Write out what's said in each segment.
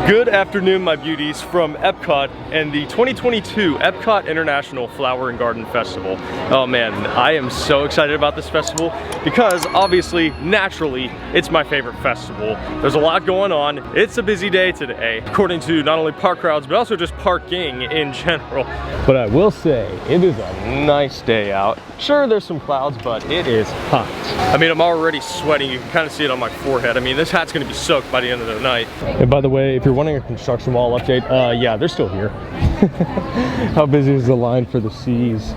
Good afternoon, my beauties, from Epcot and the 2022 Epcot International Flower and Garden Festival. Oh man, I am so excited about this festival because obviously, naturally, it's my favorite festival. There's a lot going on. It's a busy day today, according to not only park crowds, but also just parking in general. But I will say, it is a nice day out. Sure, there's some clouds, but it is hot. I mean, I'm already sweating. You can kind of see it on my forehead. I mean, this hat's gonna be soaked by the end of the night. And by the way, if you're wanting a construction wall update, yeah, they're still here. How busy is the line for the C's?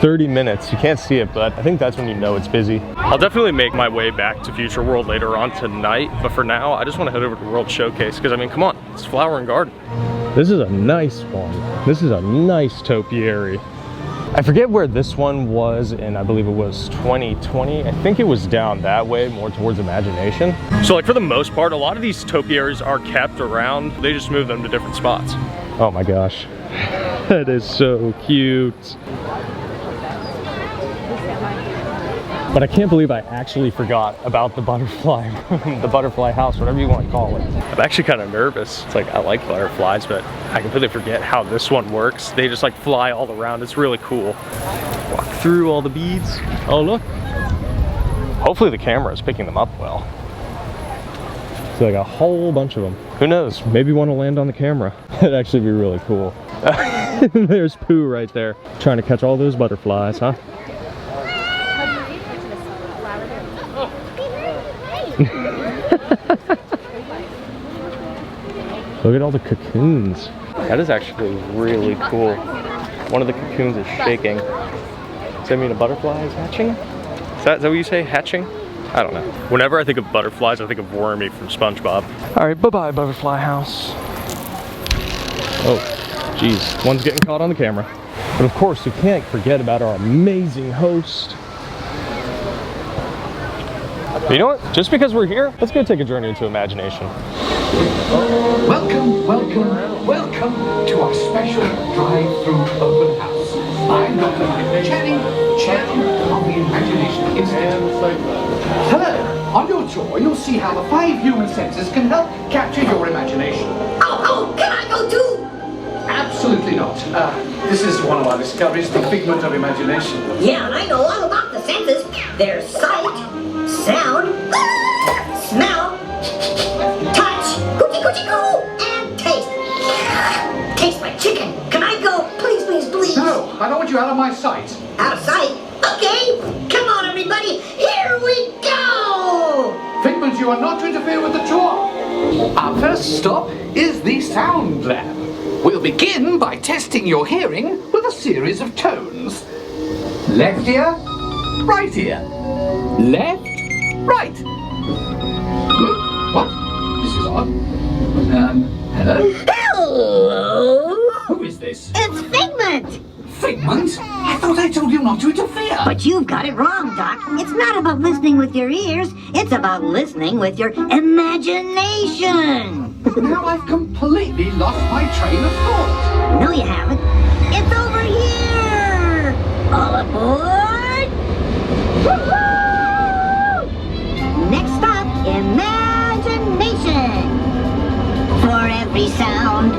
30 minutes. You can't see it, but I think that's when you know it's busy. I'll definitely make my way back to Future World later on tonight, but for now, I just want to head over to World Showcase because, I mean, come on, it's Flower and Garden. This is a nice one. This is a nice topiary. I forget where this one was, and I believe it was 2020. I think it was down that way, more towards Imagination. So like for the most part, a lot of these topiaries are kept around. They just move them to different spots. Oh my gosh, that is so cute. But I can't believe I actually forgot about the butterfly, the butterfly house, whatever you want to call it. I'm actually kind of nervous. It's like, I like butterflies, but I completely forget how this one works. They just like fly all around. It's really cool. Walk through all the beads. Oh, look. Hopefully the camera is picking them up well. It's like a whole bunch of them. Who knows? Maybe one will land on the camera. It'd actually be really cool. There's Pooh right there. Trying to catch all those butterflies, huh? Look at all the cocoons. That is actually really cool. One of the cocoons is shaking. Does that mean a butterfly is hatching? Is that what you say, hatching? I don't know. Whenever I think of butterflies, I think of Wormy from SpongeBob. All right, bye-bye, butterfly house. Oh, geez, one's getting caught on the camera. But of course, we can't forget about our amazing host. But you know what? Just because we're here, let's go take a journey into imagination. Welcome, welcome, welcome to our special drive-through open house. I'm Dr. Channing of the Imagination Institute. Hello. On your tour, you'll see how the 5 human senses can help capture your imagination. Oh, can I go too? Absolutely not. This is one of our discoveries, the Figment of Imagination. Yeah, and I know all about the senses. There's sight, sound, smell, touch, coochie-coochie-coo, and taste. Taste my chicken. Can I go? Please, please, please. No, I don't want you out of my sight. Out of sight? Okay. Come on, everybody. Here we go. Figment, you are not to interfere with the tour. Our first stop is the Sound Lab. We'll begin by testing your hearing with a series of tones. Left ear, right ear. Left, right. What? This is odd. Hello? Hello. Who is this? It's Figment. Figment? I thought I told you not to interfere. But you've got it wrong, Doc. It's not about listening with your ears. It's about listening with your imagination. Now I've completely lost my train of thought. No, you haven't. It's over here. All aboard. Woo-hoo! Next stop, imagination. For every sound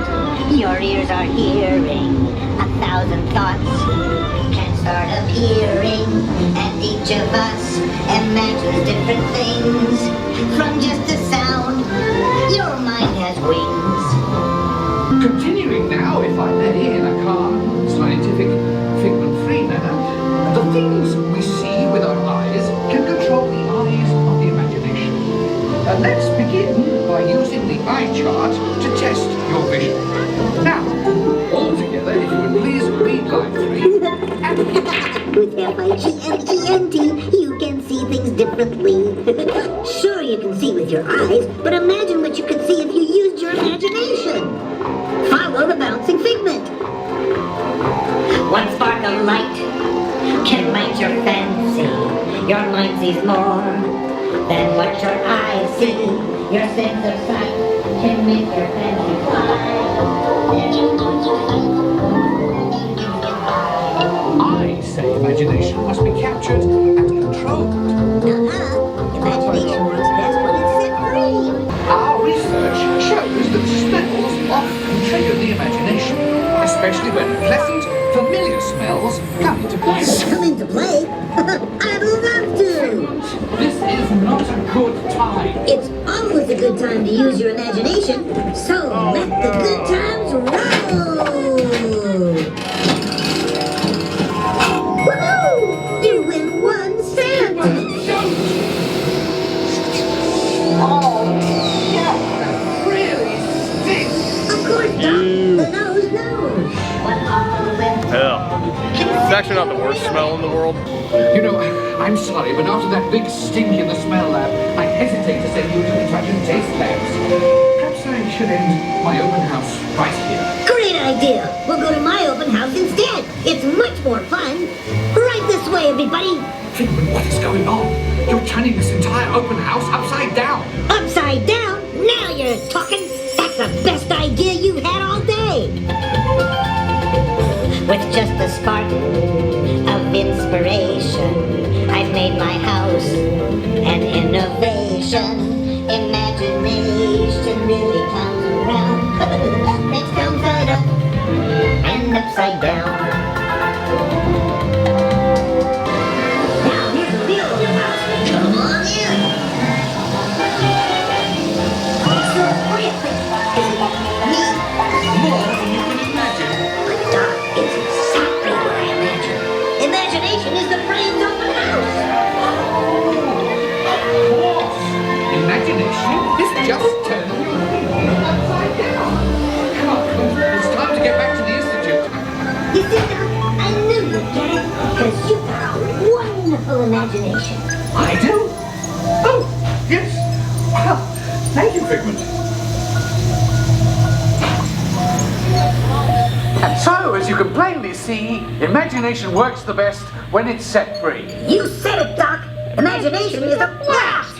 your ears are hearing, 1,000 thoughts can start appearing, and each of us imagines different things. From just a sound, your mind has wings. Continuing now, if I may, in a calm, scientific, figment-free manner, the things we see with our eyes can control the eyes of the imagination. Let's begin by using the eye chart to test your vision. Now, all together, if you would please read line 3 and With F-I-G-M-E-N-T, you can see things differently. Sure, you can see with your eyes, but imagine what you could see if you used your imagination. Follow the bouncing figment. One spark of light can light your fancy. Your mind sees more than what your eyes see. Your sense of sight can make your fancy fly. I say imagination must be captured and controlled. Imagination works best when it's set free. Our research shows especially when pleasant, familiar smells come into play. Come into play? I'd love to! This is not a good time. It's always a good time to use your imagination, so let the good times roll! Woohoo! You win 1 cent! Oh, yeah, that really stinks. Of course, Doc. The nose knows. Hell. It's actually not the worst smell in the world. You know, I'm sorry, but after that big stink in the smell lab, I hesitate to send you to the track and taste labs. Perhaps I should end my open house right here. Great idea! We'll go to my open house instead. It's much more fun. Right this way, everybody. Figment, what is going on? You're turning this entire open house upside down. Upside down? Now you're talking. That's the best idea you've had all day. With just a spark of inspiration, I've made my house an innovation. Imagination really comes around. Things come right up and upside down. Now here's the real open house. Come on in. So really, me? More than you can imagine. But Doc, it's exactly what I imagined. Imagination is the brain's open house. Of course. Imagination is just turning your wheel upside down. Come on, it's time to get back to the institute. You see, Doc, I knew you'd get it because you've got a wonderful imagination. I do? Oh, yes. Well, thank you, Figment. And so, as you can plainly see, imagination works the best when it's set free. You said it, Doc. Imagination is a blast.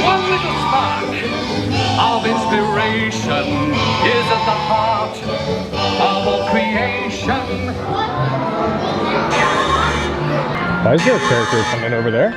One little spark of inspiration is at the heart of all creation. Why is there a character coming over there?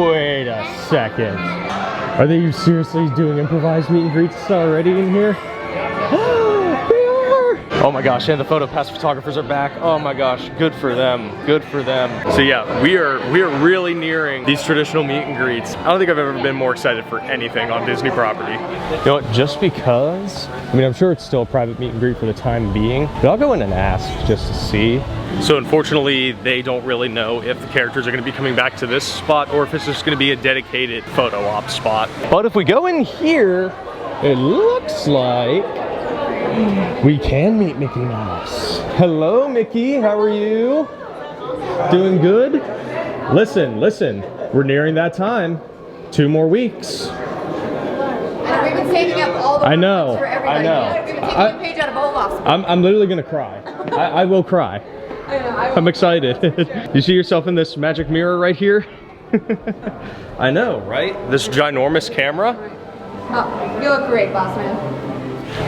Wait a second. Are they seriously doing improvised meet and greets already in here? They are! Oh my gosh, and the photo pass photographers are back. Oh my gosh, good for them, good for them. So yeah, we are really nearing these traditional meet and greets. I don't think I've ever been more excited for anything on Disney property. You know what, just because, I mean, I'm sure it's still a private meet and greet for the time being, but I'll go in and ask just to see. So unfortunately, they don't really know if the characters are gonna be coming back to this spot or if it's just gonna be a dedicated photo op spot. But if we go in here, it looks like we can meet Mickey Mouse. Hello, Mickey, how are you? Doing good? Listen, we're nearing that time. 2 more weeks. And we've been saving up all the I know, for everybody. I know. We're going to take you a page out of Olaf's. I'm literally gonna cry. I will cry. I know, I I'm excited. You see yourself in this magic mirror right here? I know, right? This ginormous camera. Oh, you look great, boss man.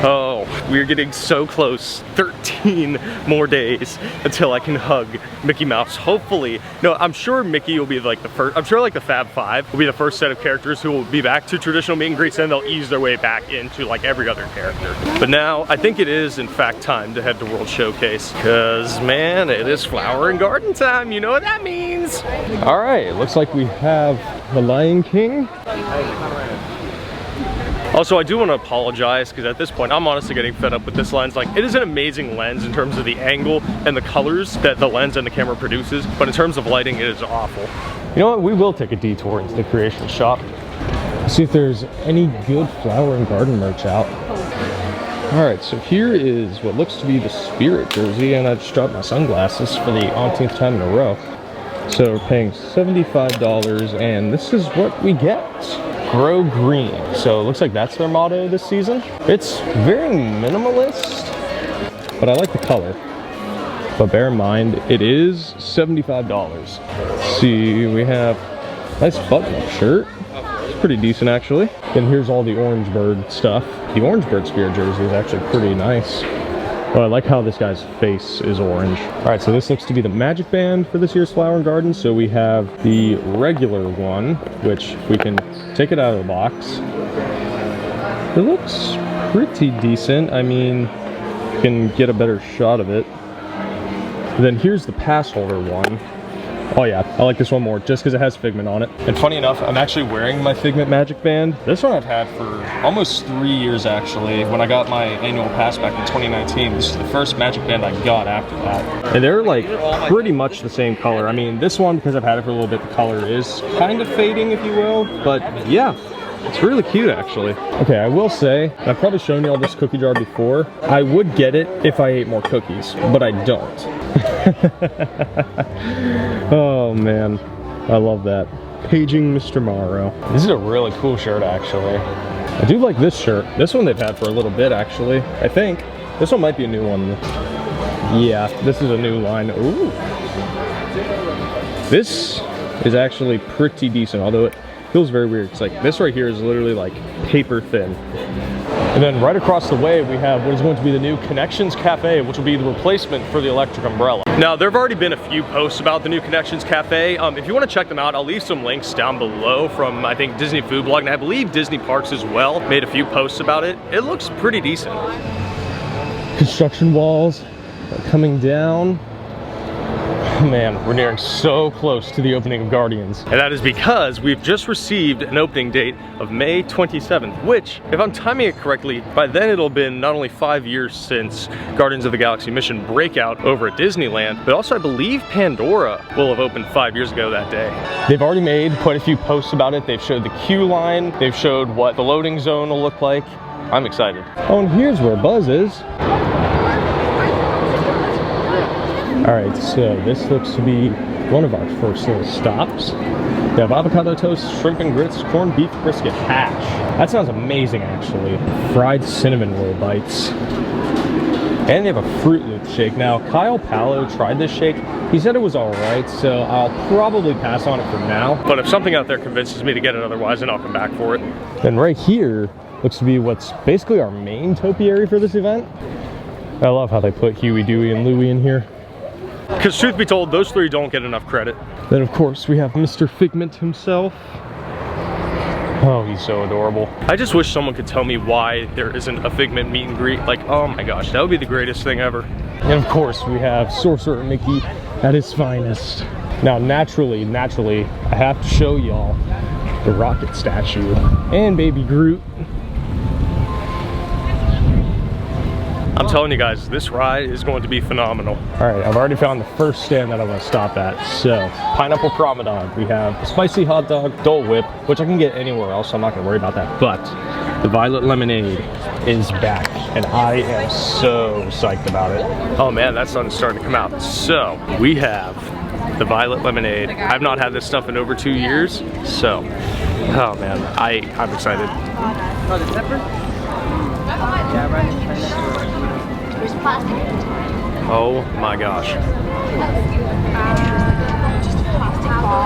Oh, we're getting so close. 13 more days until I can hug Mickey Mouse. Hopefully, no, I'm sure Mickey will be like the first, I'm sure like the Fab Five will be the first set of characters who will be back to traditional meet and greets, and they'll ease their way back into like every other character. But now, I think it is in fact time to head to World Showcase, because man, it is flower and garden time. You know what that means. All right, it looks like we have the Lion King. Also, I do want to apologize because at this point, I'm honestly getting fed up with this lens. Like, it is an amazing lens in terms of the angle and the colors that the lens and the camera produces, but in terms of lighting, it is awful. You know what? We will take a detour into the creation shop. See if there's any good flower and garden merch out. All right, so here is what looks to be the Spirit jersey, and I just dropped my sunglasses for the umpteenth time in a row. So we're paying $75, and this is what we get. Grow green. So it looks like that's their motto this season. It's very minimalist, but I like the color. But bear in mind, it is $75. Let's see, we have a nice button-up shirt. pretty decent actually. And here's all the Orange Bird stuff. The Orange Bird Spirit jersey is actually pretty nice. Oh, I like how this guy's face is orange. All right, so this looks to be the Magic Band for this year's Flower and Garden. So we have the regular one, which we can take it out of the box. It looks pretty decent. I mean, you can get a better shot of it. And then here's the pass holder one. Oh yeah, I like this one more just because it has Figment on it. And funny enough, I'm actually wearing my Figment Magic Band. This one I've had for almost 3 years actually. When I got my annual pass back in 2019, this is the first Magic Band I got after that. And they're like pretty much the same color. I mean, this one, because I've had it for a little bit, the color is kind of fading, if you will. But yeah, it's really cute actually. Okay, I will say, I've probably shown you all this cookie jar before. I would get it if I ate more cookies, but I don't. Oh man, I love that. Paging Mr. Morrow. This is a really cool shirt actually. I do like this shirt. This one they've had for a little bit actually. I think this one might be a new one. Yeah, this is a new line. Ooh. This is actually pretty decent, although it feels very weird. It's like this right here is literally like paper thin. And then right across the way, we have what is going to be the new Connections Cafe, which will be the replacement for the electric umbrella. Now, there have already been a few posts about the new Connections Cafe. If you want to check them out, I'll leave some links down below from, I think, Disney Food Blog, and I believe Disney Parks as well made a few posts about it. It looks pretty decent. Construction walls are coming down. Man, we're nearing so close to the opening of Guardians. And that is because we've just received an opening date of May 27th, which, if I'm timing it correctly, by then it'll have been not only 5 years since Guardians of the Galaxy Mission Breakout over at Disneyland, but also I believe Pandora will have opened 5 years ago that day. They've already made quite a few posts about it. They've showed the queue line. They've showed what the loading zone will look like. I'm excited. Oh, and here's where Buzz is. All right, so this looks to be one of our first little stops. They have avocado toast, shrimp and grits, corned beef brisket hash. That sounds amazing, actually. Fried cinnamon roll bites. And they have a Fruit Loop shake. Now, Kyle Palo tried this shake. He said it was all right, so I'll probably pass on it for now. But if something out there convinces me to get it otherwise, then I'll come back for it. And right here looks to be what's basically our main topiary for this event. I love how they put Huey, Dewey, and Louie in here. Because truth be told, those three don't get enough credit. Then of course we have Mr. Figment himself. Oh, he's so adorable. I just wish someone could tell me why there isn't a Figment meet and greet. Like, oh my gosh, that would be the greatest thing ever. And of course we have Sorcerer Mickey at his finest. Now naturally, I have to show y'all the rocket statue and Baby Groot. I'm telling you guys, this ride is going to be phenomenal. All right, I've already found the first stand that I'm gonna stop at. So, Pineapple Promenade. We have spicy hot dog, Dole Whip, which I can get anywhere else, so I'm not gonna worry about that. But the Violet Lemonade is back, and I am so psyched about it. Oh man, that sun's starting to come out. So, we have the Violet Lemonade. I've not had this stuff in over 2 years, so, oh man, I'm excited. Oh, the pepper? Yeah, right. Oh my gosh.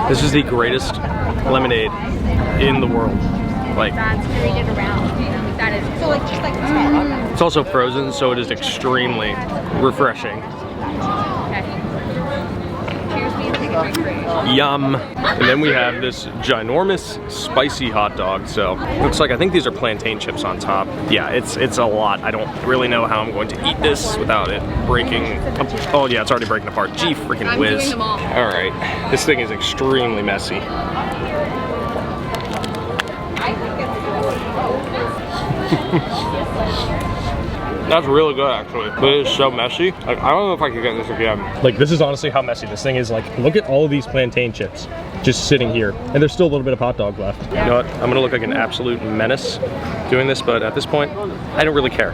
This is the greatest lemonade in the world. Like, it's also frozen, so it is extremely refreshing. Yum. And then we have this ginormous spicy hot dog. So looks like, I think these are plantain chips on top. Yeah, it's a lot. I don't really know how I'm going to eat this without it breaking. Oh yeah, it's already breaking apart. Gee freaking whiz. All right, this thing is extremely messy. That's really good actually, but it is so messy. Like, I don't know if I could get this again. Like, this is honestly how messy this thing is. Like, look at all of these plantain chips just sitting here, and there's still a little bit of hot dog left. You know what? I'm gonna look like an absolute menace doing this, but at this point, I don't really care.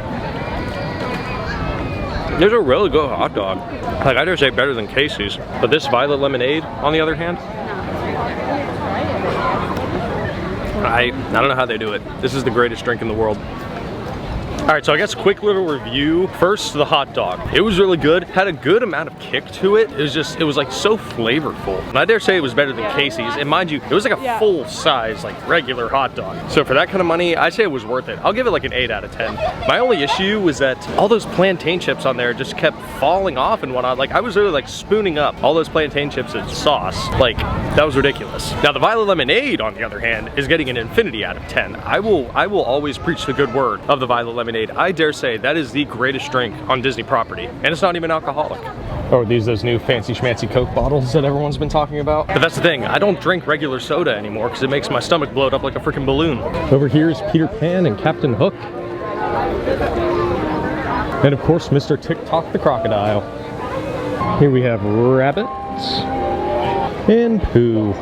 There's a really good hot dog. Like, I dare say better than Casey's, but this Violet Lemonade, on the other hand, I don't know how they do it. This is the greatest drink in the world. right, so I guess quick little review. First, the hot dog. It was really good. Had a good amount of kick to it. It was like so flavorful. And I dare say it was better than Casey's. And mind you, it was like a full size, like regular hot dog. So for that kind of money, I say it was worth it. I'll give it like an 8 out of 10. My only issue was that all those plantain chips on there just kept falling off and whatnot. Like I was really like spooning up all those plantain chips and sauce. Like that was ridiculous. Now the Violet Lemonade, on the other hand, is getting an infinity out of 10. I will always preach the good word of the Violet Lemonade. I dare say that is the greatest drink on Disney property, and it's not even alcoholic. Oh, are these those new fancy schmancy Coke bottles that everyone's been talking about? But that's the thing, I don't drink regular soda anymore because it makes my stomach bloat up like a freaking balloon. Over here is Peter Pan and Captain Hook. And of course, Mr. Tick-Tock the crocodile. Here we have Rabbit and Pooh.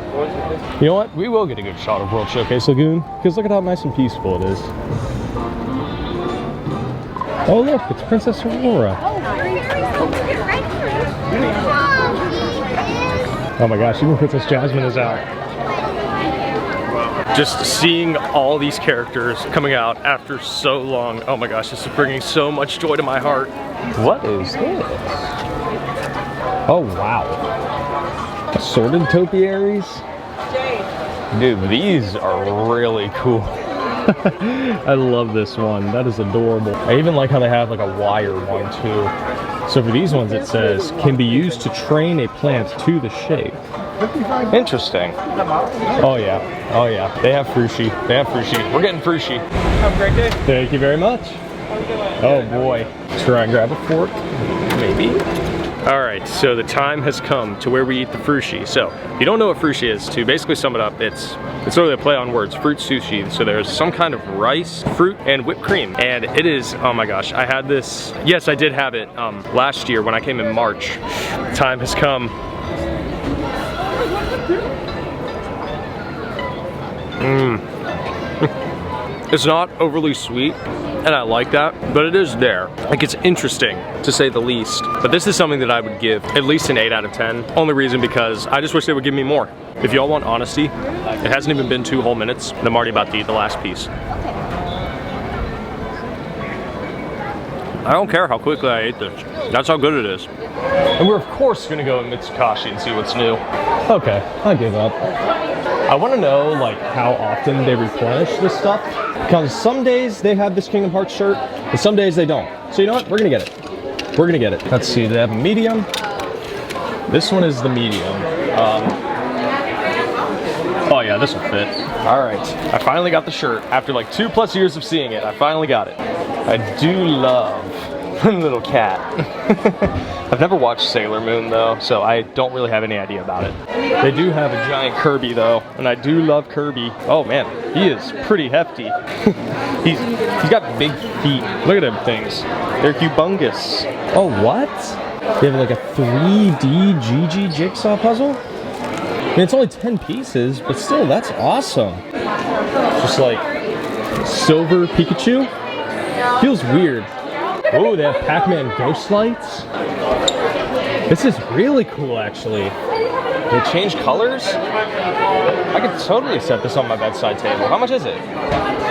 You know what? We will get a good shot of World Showcase Lagoon because look at how nice and peaceful it is. Oh look, it's Princess Aurora. Oh my gosh, even Princess Jasmine is out. Just seeing all these characters coming out after so long. Oh my gosh, this is bringing so much joy to my heart. What is this? Oh wow. Assorted topiaries? Dude, these are really cool. I love this one. That is adorable. I even like how they have like a wire one too. So for these ones it says, can be used to train a plant to the shape. Interesting. Oh yeah. Oh yeah. They have frushi. They have frushi. We're getting frushi. Have a great day. Thank you very much. Oh boy. Try and grab a fork. Maybe. Alright, so the time has come to where we eat the frushi. So, if you don't know what frushi is, to basically sum it up, it's really a play on words, fruit sushi. So there's some kind of rice, fruit, and whipped cream. And it is, oh my gosh, I had this, yes I did have it last year when I came in March. The time has come. It's not overly sweet, and I like that, but it is there. Like, it's interesting, to say the least. But this is something that I would give at least an 8 out of 10. Only reason because I just wish they would give me more. If y'all want honesty, it hasn't even been 2 whole minutes, and I'm already about to eat the last piece. I don't care how quickly I ate this. That's how good it is. And we're of course gonna go in Mitsuki and see what's new. Okay, I give up. I want to know like how often they replenish this stuff, because some days they have this Kingdom Hearts shirt and some days they don't. So you know what, we're gonna get it. We're gonna get it. Let's see, they have a medium. This one is the medium. Oh yeah, this will fit. All right, I finally got the shirt. After like 2+ years of seeing it, I finally got it. I do love little cat. I've never watched Sailor Moon though, so I don't really have any idea about it. They do have a giant Kirby though, and I do love Kirby. Oh man, he is pretty hefty. he's got big feet. Look at them things. They're humongous. Oh, what? They have like a 3D GG jigsaw puzzle? I mean, it's only 10 pieces, but still, that's awesome. Just like silver Pikachu. Feels weird. Oh, they have Pac-Man ghost lights. This is really cool, actually. They change colors? I could totally set this on my bedside table. How much is it?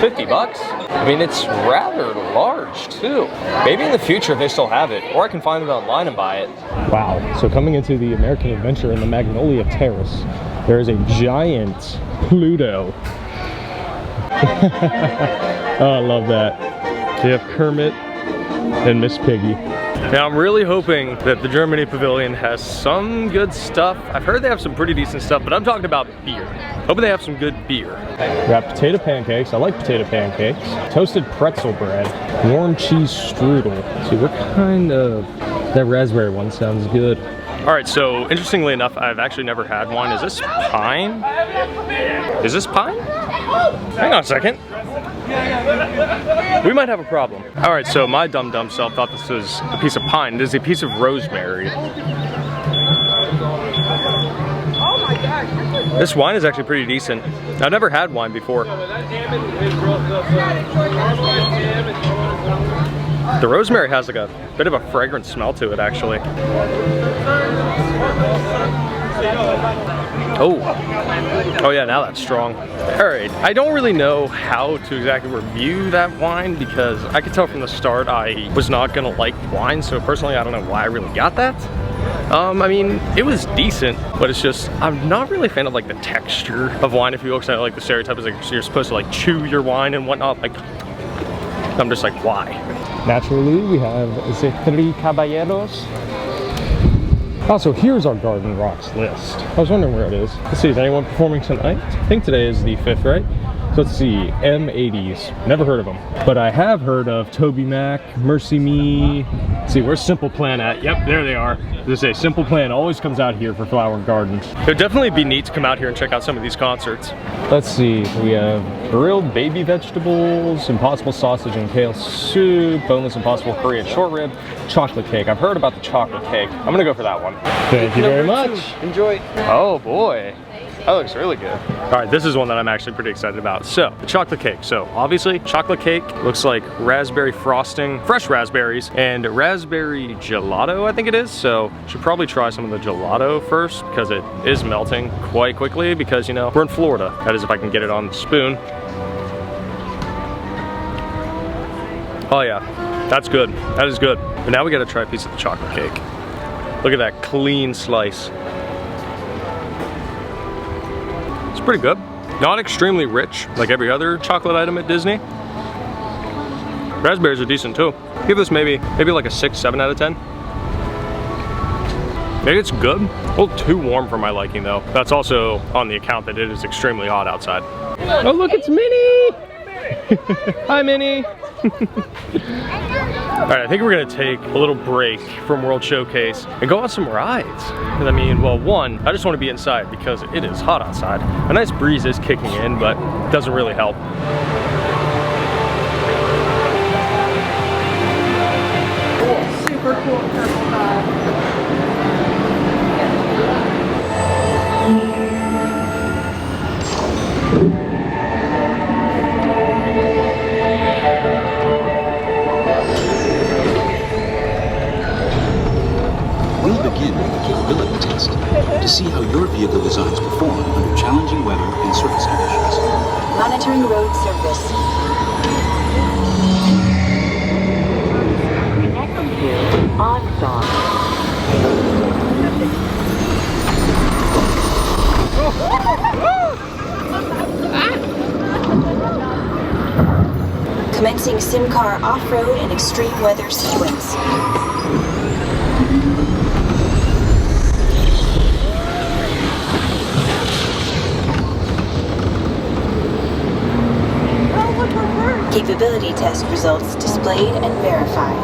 50 bucks? I mean, it's rather large, too. Maybe in the future if they still have it, or I can find it online and buy it. Wow, so coming into the American Adventure in the Magnolia Terrace, there is a giant Pluto. Oh, I love that. They have Kermit and Miss Piggy. Now I'm really hoping that the Germany Pavilion has some good stuff. I've heard they have some pretty decent stuff, but I'm talking about beer. Hoping they have some good beer. We got potato pancakes. I like potato pancakes. Toasted pretzel bread. Warm cheese strudel. Let's see, what kind of... That raspberry one sounds good. All right, so interestingly enough, I've actually never had one. Is this pine? Is this pine? Hang on a second. We might have a problem. All right, so my dumb self thought this was a piece of pine. It is a piece of rosemary. This wine is actually pretty decent. I've never had wine before. The rosemary has like a bit of a fragrant smell to it, actually. Oh yeah, now that's strong. All right, I don't really know how to exactly review that wine because I could tell from the start I was not gonna like wine, so personally I don't know why I really got that. I mean, it was decent, but it's just, I'm not really a fan of like the texture of wine, if you will, because I like the stereotype is like you're supposed to like chew your wine and whatnot. Like, I'm just like, why? Naturally, we have the Three Caballeros. Also, here's our Garden Rocks list. I was wondering where it is. Let's see, is anyone performing tonight? I think today is the 5th, right? So let's see, M80s. Never heard of them. But I have heard of Toby Mac, Mercy Me. Let's see, where's Simple Plan at? Yep, there they are. As I say, Simple Plan always comes out here for Flower and Gardens. It would definitely be neat to come out here and check out some of these concerts. Let's see, we have grilled baby vegetables, Impossible sausage and kale soup, boneless Impossible Korean short rib, chocolate cake. I've heard about the chocolate cake. I'm gonna go for that one. Thank you very much. Enjoy. Oh boy. That looks really good. All right, this is one that I'm actually pretty excited about. So, the chocolate cake. So, obviously, chocolate cake looks like raspberry frosting, fresh raspberries, and raspberry gelato, I think it is. So, should probably try some of the gelato first because it is melting quite quickly because, you know, we're in Florida. That is if I can get it on the spoon. Oh yeah, that's good. That is good. But now we gotta try a piece of the chocolate cake. Look at that clean slice. Pretty good. Not extremely rich like every other chocolate item at Disney. Raspberries are decent too. Give this maybe like a 6, 7 out of 10. Maybe it's good. A little too warm for my liking though. That's also on the account that it is extremely hot outside. Oh look, it's Minnie! Hi Minnie! Alright, I think we're gonna take a little break from World Showcase and go on some rides. I mean, well, one, I just want to be inside because it is hot outside. A nice breeze is kicking in, but it doesn't really help. Super cool purple dog. We'll begin with the capability test to see how your vehicle designs perform under challenging weather and surface conditions. Monitoring road surface. Connecting to OnStar. Commencing sim car off-road and extreme weather sequence. Capability test results displayed and verified.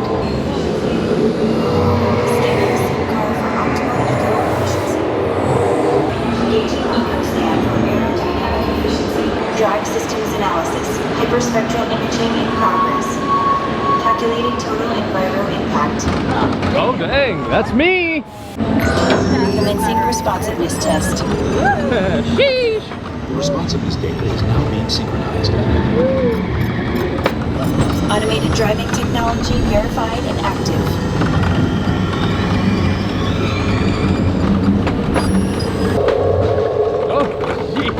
Scanning sim car for optimal eco efficiency. Engaging eco stand for aerodynamic efficiency. Drive systems analysis. Hyperspectral imaging in progress. Calculating total enviro impact. Oh dang, that's me! Commencing responsiveness test. Sheesh! The responsiveness data is now being synchronized. Automated driving technology verified and active. Oh, jeez.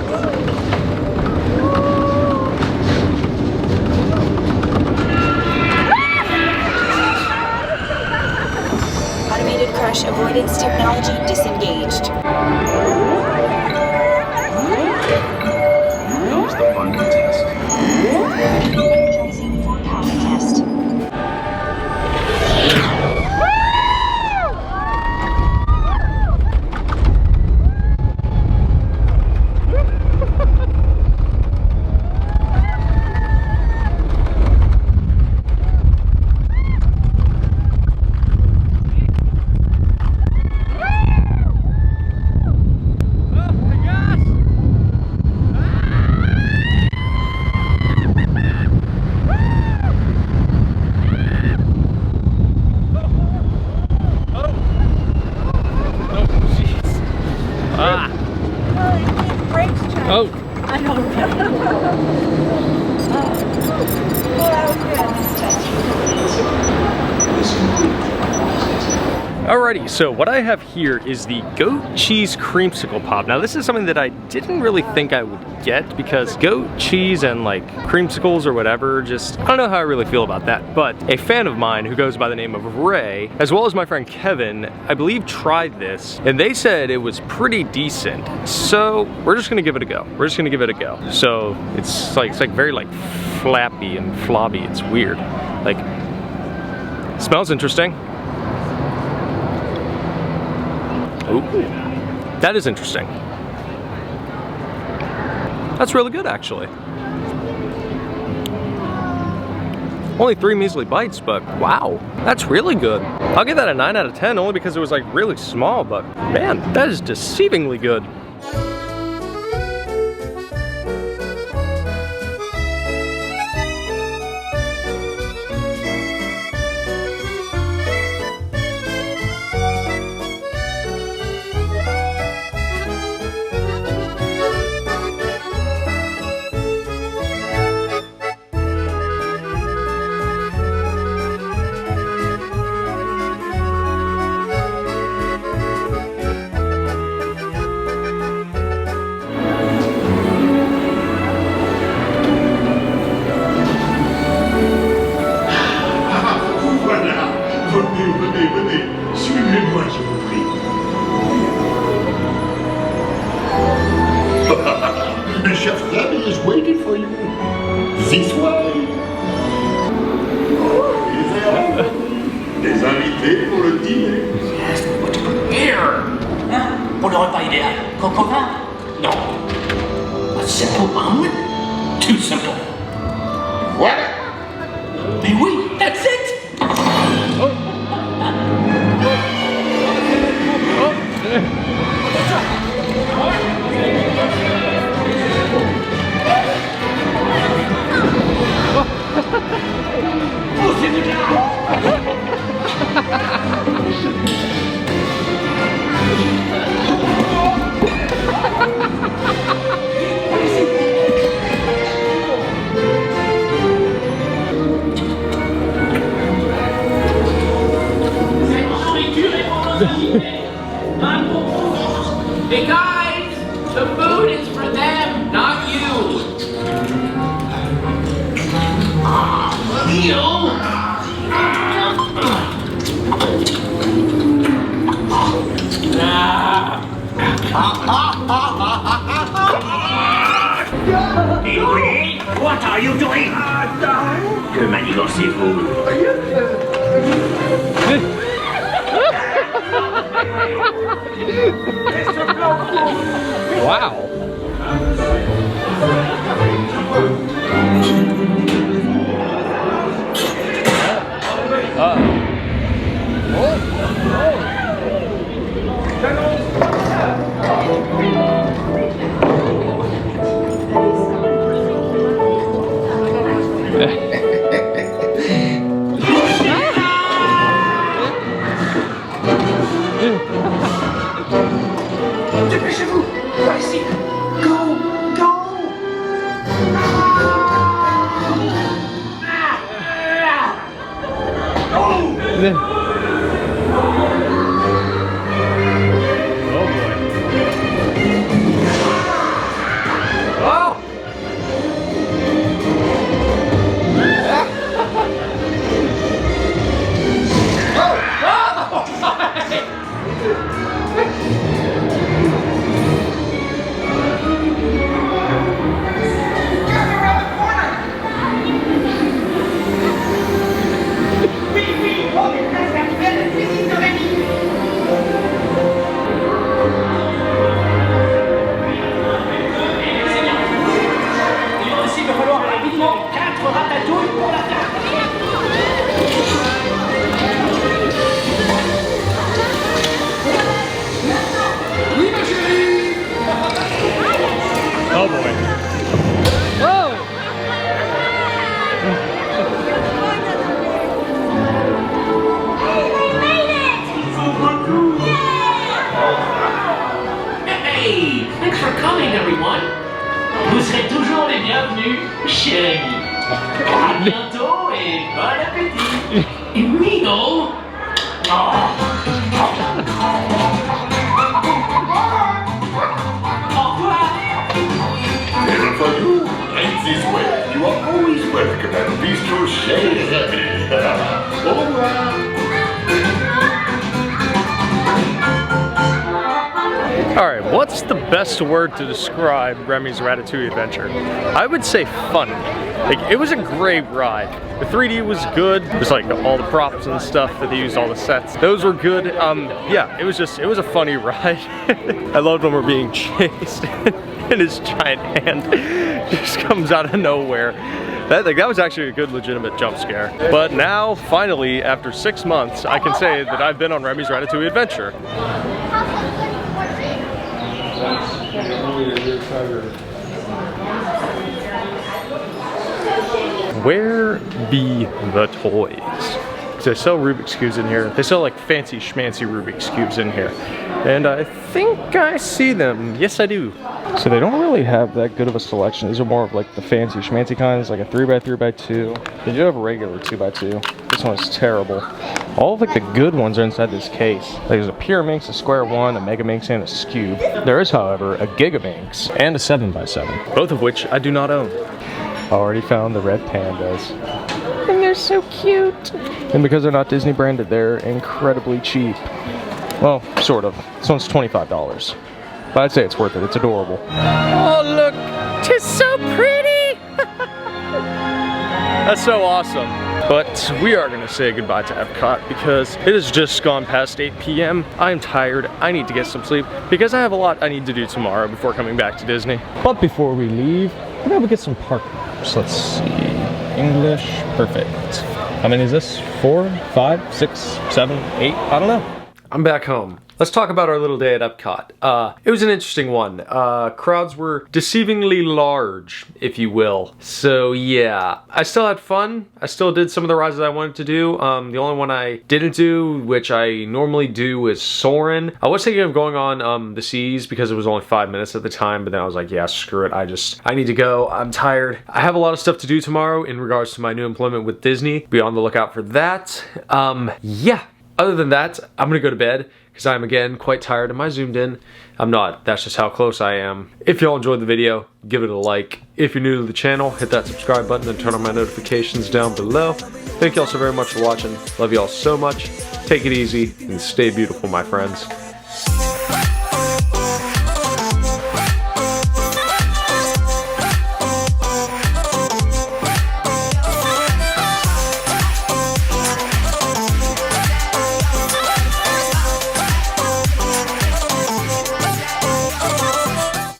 Automated crash avoidance technology disengaged. Here's the final test. Energizing for power test. Oh. I know. This concludes Alrighty, so what I have here is the goat cheese creamsicle pop. Now this is something that I didn't really think I would get because goat cheese and like creamsicles or whatever, just, I don't know how I really feel about that. But a fan of mine who goes by the name of Ray, as well as my friend Kevin, I believe tried this and they said it was pretty decent. So we're just gonna give it a go. We're just gonna give it a go. So it's like very like flappy and flobby. It's weird. Like, smells interesting. Ooh, that is interesting. That's really good, actually. Only 3 measly bites, but wow, that's really good. I'll give that a 9 out of 10 only because it was like really small, but man, that is deceivingly good. Suivez-moi, je vous prie. The chef daddy is waiting for you. This way. Oh, des invités pour le dîner. Yes, but here. Hein? Pour le repas idéal. Coco vin? Non. A simple omelet? Too simple. Voilà. Mais oui, that's it. Hey guys, the food is for them, not you. Éloigné, what are you doing? Que manigancez-vous? Wow. Dépêchez-vous! Par ici! Go! Go! Il va falloir rapidement 4 ratatouilles pour la table. Oui, ma chérie. Oh boy. Oh! Hey, thanks for coming, everyone. Vous serez toujours les bienvenus chez Rémy. À bientôt et bon appétit. Et Mino, Even for you, right this way. You are always welcome at Bistro Chez les Amis. Au revoir. Alright, what's the best word to describe Remy's Ratatouille adventure? I would say fun. Like, it was a great ride. The 3D was good. There's like all the props and stuff that they used, all the sets. Those were good. Yeah, it was a funny ride. I loved when we're being chased and his giant hand just comes out of nowhere. That was actually a good legitimate jump scare. But now, finally, after 6 months, I can say that I've been on Remy's Ratatouille adventure. Where be the toys? Because they sell Rubik's Cubes in here. They sell like fancy schmancy Rubik's Cubes in here. And I think I see them. Yes, I do. So they don't really have that good of a selection. These are more of like the fancy schmancy kinds, like a 3x3x2. They do have a regular 2x2. This one's terrible. All of like the good ones are inside this case. Like, there's a Pyraminx, a Square One, a Megaminx, and a Scube. There is, however, a Gigaminx and a 7x7, both of which I do not own. Already found the red pandas. And they're so cute. And because they're not Disney branded, they're incredibly cheap. Well, sort of. This one's $25. But I'd say it's worth it. It's adorable. Oh, look! 'Tis so pretty! That's so awesome. But we are gonna say goodbye to Epcot because it has just gone past 8 p.m. I'm tired. I need to get some sleep because I have a lot I need to do tomorrow before coming back to Disney. But before we leave, we're gonna get some park maps. Let's see. English, perfect. How many is this? 4, 5, 6, 7, 8? I don't know. I'm back home. Let's talk about our little day at Epcot. It was an interesting one. Crowds were deceivingly large, if you will. So yeah, I still had fun. I still did some of the rides that I wanted to do. The only one I didn't do, which I normally do, is Soarin'. I was thinking of going on the Seas because it was only 5 minutes at the time, but then I was like, yeah, screw it. I need to go. I'm tired. I have a lot of stuff to do tomorrow in regards to my new employment with Disney. Be on the lookout for that. Yeah. Other than that, I'm gonna go to bed because I'm again quite tired. Am I zoomed in? I'm not. That's just how close I am. If y'all enjoyed the video, give it a like. If you're new to the channel, hit that subscribe button and turn on my notifications down below. Thank y'all so very much for watching. Love y'all so much. Take it easy and stay beautiful, my friends.